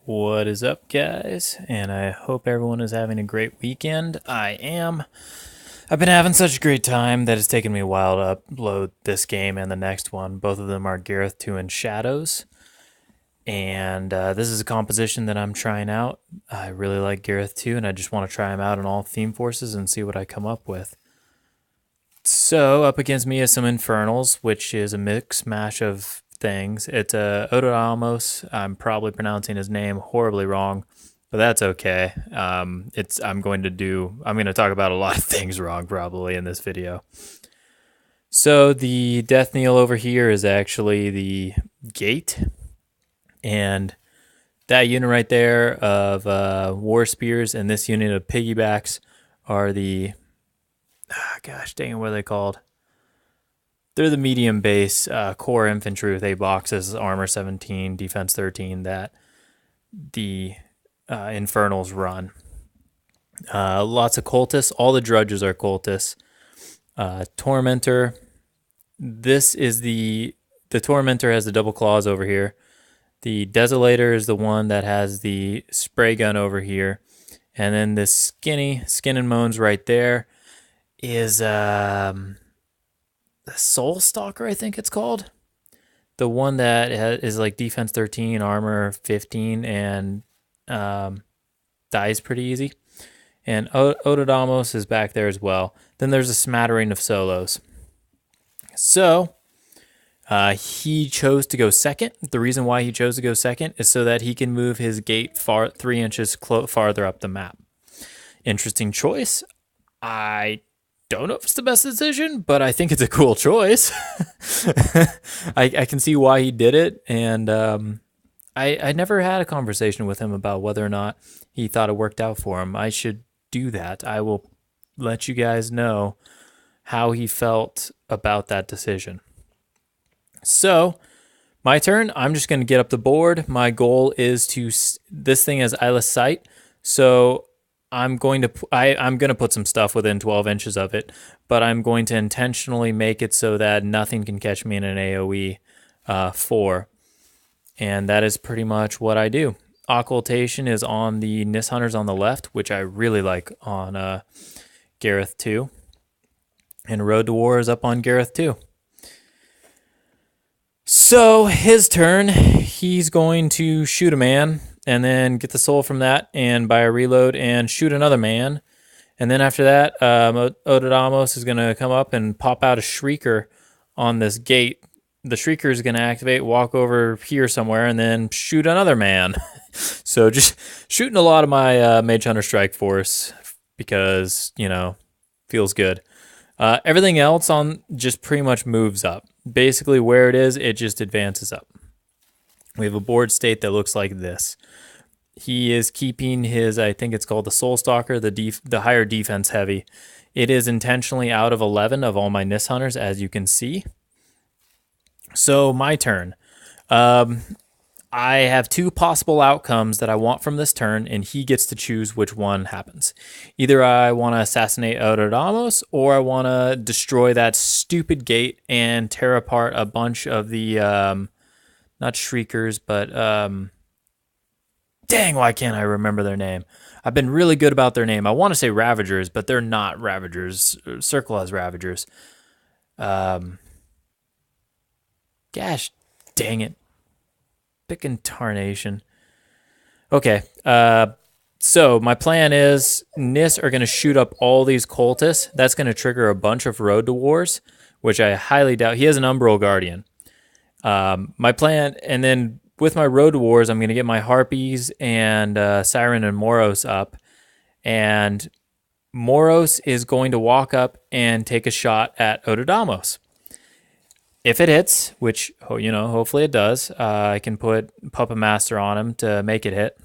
What is up, guys? And I hope everyone is having a great weekend. I am. I've been having such a great time that it's taken me a while to upload this game and the next one. Both of them are Garryth 2 and Shadows. And this is a composition that I'm trying out. I really like Garryth 2, and I just want to try them out in all theme forces and see what I come up with. So, up against me is some Infernals, which is a mix mash of things. It's Omodamos. I'm probably pronouncing his name horribly wrong, but that's okay. I'm going to talk about a lot of things wrong probably in this video. So the death knell over here is actually the gate, and that unit right there of war spears and this unit of piggybacks are the gosh dang it, what are they called? They're the medium base core infantry with 8 boxes, armor 17, defense 13 that the Infernals run. Lots of cultists. All the drudges are cultists. Tormentor. This is the Tormentor has the double claws over here. The Desolator is the one that has the spray gun over here. And then this Skin and Moans right there is the Soul Stalker, I think it's called. The one that is like defense 13, armor 15, and dies pretty easy. And Omodamos is back there as well. Then there's a smattering of solos. So he chose to go second. The reason why he chose to go second is so that he can move his gate 3 inches farther up the map. Interesting choice. I don't know if it's the best decision, but I think it's a cool choice. I can see why he did it, and I never had a conversation with him about whether or not he thought it worked out for him. I should do that. I will let you guys know how he felt about that decision. So, my turn. I'm just going to get up the board. My goal is to this thing has eyeless sight, so I'm going to put some stuff within 12 inches of it, but I'm going to intentionally make it so that nothing can catch me in an AoE 4. And that is pretty much what I do. Occultation is on the Nyss Hunters on the left, which I really like on Garryth 2. And Road to War is up on Garryth 2. So his turn, he's going to shoot a man and then get the soul from that and buy a reload and shoot another man. And then after that, Omodamos is going to come up and pop out a Shrieker on this gate. The Shrieker is going to activate, walk over here somewhere, and then shoot another man. So just shooting a lot of my Mage Hunter Strike Force because, feels good. Everything else on just pretty much moves up. Basically where it is, it just advances up. We have a board state that looks like this. He is keeping his, I think it's called the Soul Stalker, the higher defense heavy. It is intentionally out of 11 of all my Nyss Hunters, as you can see. So my turn. I have 2 possible outcomes that I want from this turn, and he gets to choose which one happens. Either I want to assassinate Omodamos, or I want to destroy that stupid gate and tear apart a bunch of the, not Shriekers, but, dang, why can't I remember their name? I've been really good about their name. I want to say Ravagers, but they're not Ravagers. Circle has Ravagers. Gosh, dang it. Pickin' tarnation. Okay, so my plan is Nyss are going to shoot up all these cultists. That's going to trigger a bunch of Road to Wars, which I highly doubt. He has an Umbrel Guardian. My plan, and then with my Road to Wars, I'm going to get my Harpies and Siren and Moros up. And Moros is going to walk up and take a shot at Omodamos. If it hits, which, hopefully it does, I can put Puppet Master on him to make it hit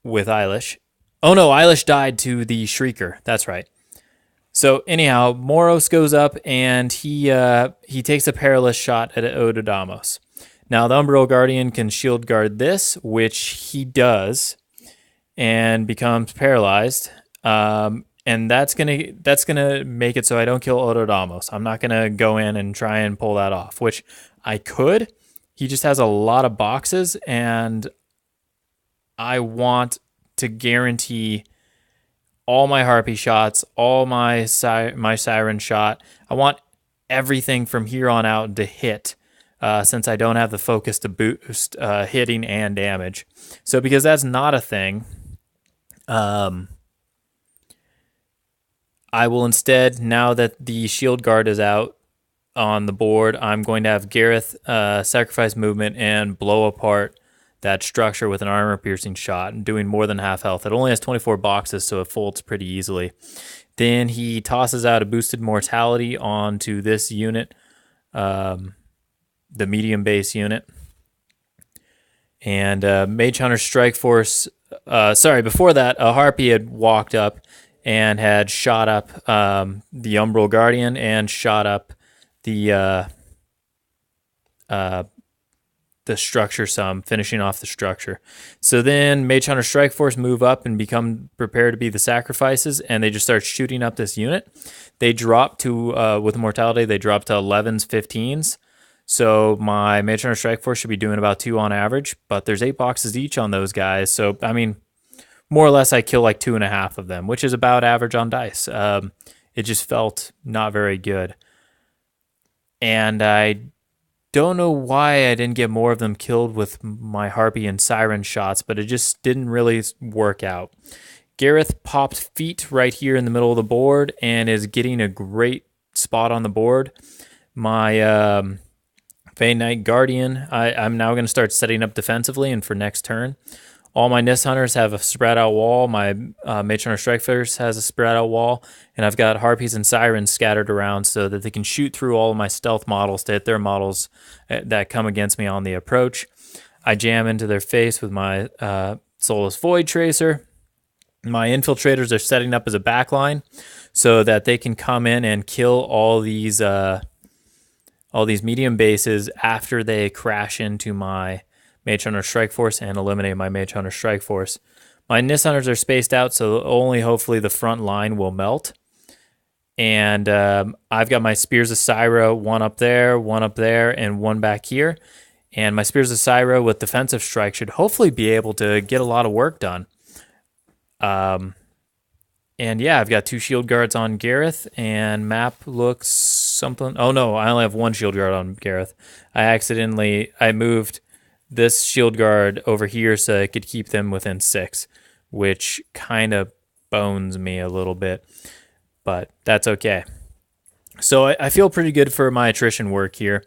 with Eilish. Oh no, Eilish died to the Shrieker. That's right. So anyhow, Moros goes up and he takes a perilous shot at Omodamos. Now the Umbrel Guardian can shield guard this, which he does, and becomes paralyzed. And that's gonna make it so I don't kill Omodamos. I'm not gonna go in and try and pull that off, which I could, he just has a lot of boxes, and I want to guarantee all my Harpy shots, all my Siren shot. I want everything from here on out to hit, since I don't have the focus to boost hitting and damage. So because that's not a thing, I will instead, now that the shield guard is out on the board, I'm going to have Garryth sacrifice movement and blow apart that structure with an armor-piercing shot and doing more than half health. It only has 24 boxes, so it folds pretty easily. Then he tosses out a boosted mortality onto this unit, the medium base unit. And Mage Hunter Strike Force, before that, a Harpy had walked up and had shot up the Umbrel Guardian and shot up the structure some, finishing off the structure. So then Mage Hunter Strike Force move up and become prepared to be the sacrifices, and they just start shooting up this unit. They drop to, with mortality, they drop to 11s, 15s. So my Mage Hunter Strike Force should be doing about 2 on average, but there's 8 boxes each on those guys. So, I mean, more or less I kill like 2.5 of them, which is about average on dice. It just felt not very good. And I don't know why I didn't get more of them killed with my Harpy and Siren shots, but it just didn't really work out. Garryth popped feet right here in the middle of the board and is getting a great spot on the board. My Fane Guardian, I'm now going to start setting up defensively and for next turn. All my Nyss Hunters have a spread out wall. My Mage Hunter Strike Force has a spread out wall. And I've got Harpies and Sirens scattered around so that they can shoot through all of my stealth models to hit their models that come against me on the approach. I jam into their face with my Soulless voidtracer. My Infiltrators are setting up as a backline so that they can come in and kill all these medium bases after they crash into my Mage Hunter Strike Force and eliminate my Mage Hunter Strike Force. My Nyss Hunters are spaced out, so only hopefully the front line will melt. And I've got my Spears of Scyrah, one up there, and one back here. And my Spears of Scyrah with defensive strike should hopefully be able to get a lot of work done. And yeah, I've got 2 shield guards on Garryth, and map looks something. Oh no, I only have 1 shield guard on Garryth. I moved this shield guard over here so I could keep them within 6, which kind of bones me a little bit, but that's okay. So I feel pretty good for my attrition work here.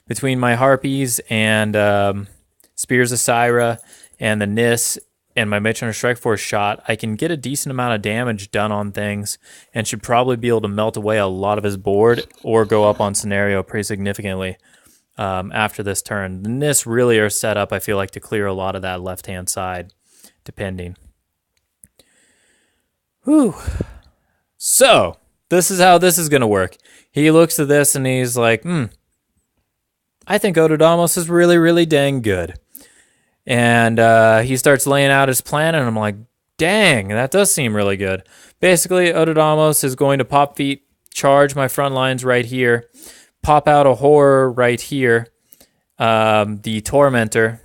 Between my Harpies and Spears of Scyrah and the Nyss and my Mage Hunter Strike Force shot, I can get a decent amount of damage done on things and should probably be able to melt away a lot of his board or go up on scenario pretty significantly. After this turn. The Nyss really are set up, I feel like, to clear a lot of that left-hand side, depending. Whew. So, this is how this is going to work. He looks at this and he's like, I think Omodamos is really, really dang good. And he starts laying out his plan, and I'm like, dang, that does seem really good. Basically, Omodamos is going to pop feet, charge my front lines right here, pop out a horror right here, the Tormentor,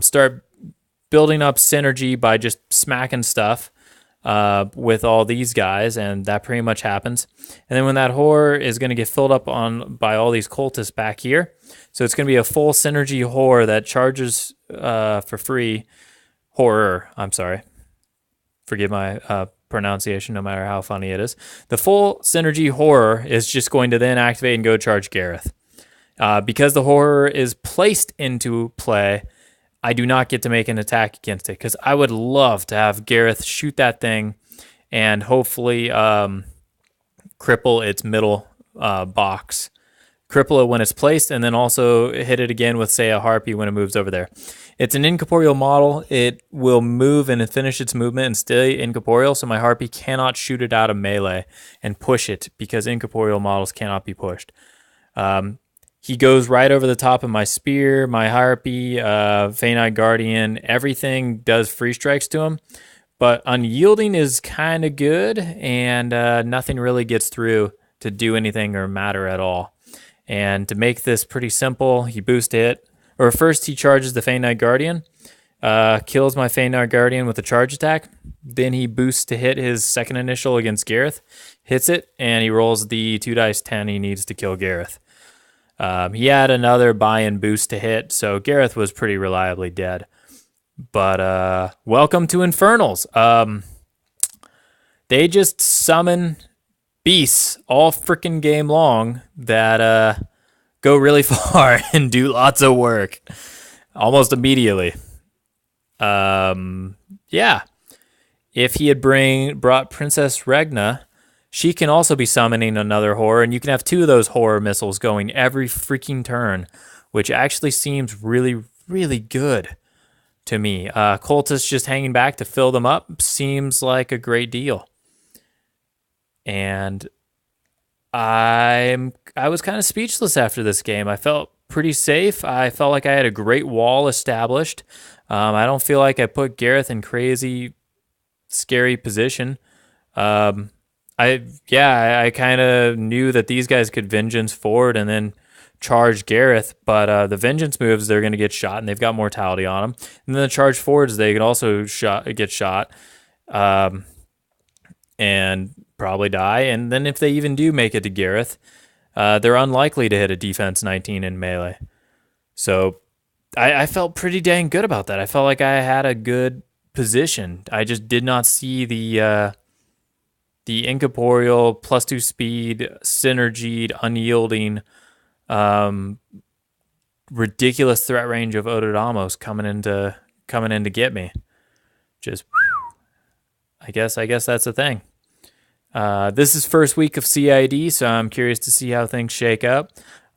start building up synergy by just smacking stuff with all these guys, and that pretty much happens. And then when that horror is going to get filled up by all these cultists back here, so it's going to be a full synergy horror that charges for free. Horror, I'm sorry. Forgive my pronunciation, no matter how funny it is. The full synergy horror is just going to then activate and go charge Garryth. Because the horror is placed into play, I do not get to make an attack against it, because I would love to have Garryth shoot that thing and hopefully cripple its middle box. Cripple it when it's placed, and then also hit it again with, say, a Harpy when it moves over there. It's an incorporeal model. It will move and finish its movement and stay incorporeal, so my Harpy cannot shoot it out of melee and push it, because incorporeal models cannot be pushed. He goes right over the top of my Spear, my Harpy, Fane Guardian. Everything does free strikes to him, but Unyielding is kind of good, and nothing really gets through to do anything or matter at all. And to make this pretty simple, he boost hit. Or first he charges the Infernal Guardian, kills my Infernal Guardian with a charge attack. Then he boosts to hit his second initial against Garryth, hits it, and he rolls the 2 dice 10 he needs to kill Garryth. He had another buy-in boost to hit, so Garryth was pretty reliably dead. But welcome to Infernals. They just summon beasts all freaking game long that go really far and do lots of work almost immediately. Yeah. If he had brought Princess Regna, she can also be summoning another horror, and you can have 2 of those horror missiles going every freaking turn, which actually seems really, really good to me. Cultists just hanging back to fill them up seems like a great deal. And I was kind of speechless after this game. I felt pretty safe. I felt like I had a great wall established. I don't feel like I put Garryth in crazy, scary position. I kind of knew that these guys could vengeance forward and then charge Garryth, but the vengeance moves, they're going to get shot, and they've got mortality on them. And then the charge forwards, they can also get shot and probably die. And then if they even do make it to Garryth, they're unlikely to hit a defense 19 in melee. So I felt pretty dang good about that. I felt like I had a good position. I just did not see the incorporeal +2 speed, synergied, unyielding, ridiculous threat range of Omodamos coming in to get me. Just, I guess that's the thing. This is first week of CID, so I'm curious to see how things shake up.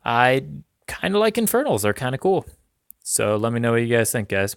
I kind of like Infernals. They're kind of cool. So let me know what you guys think, guys.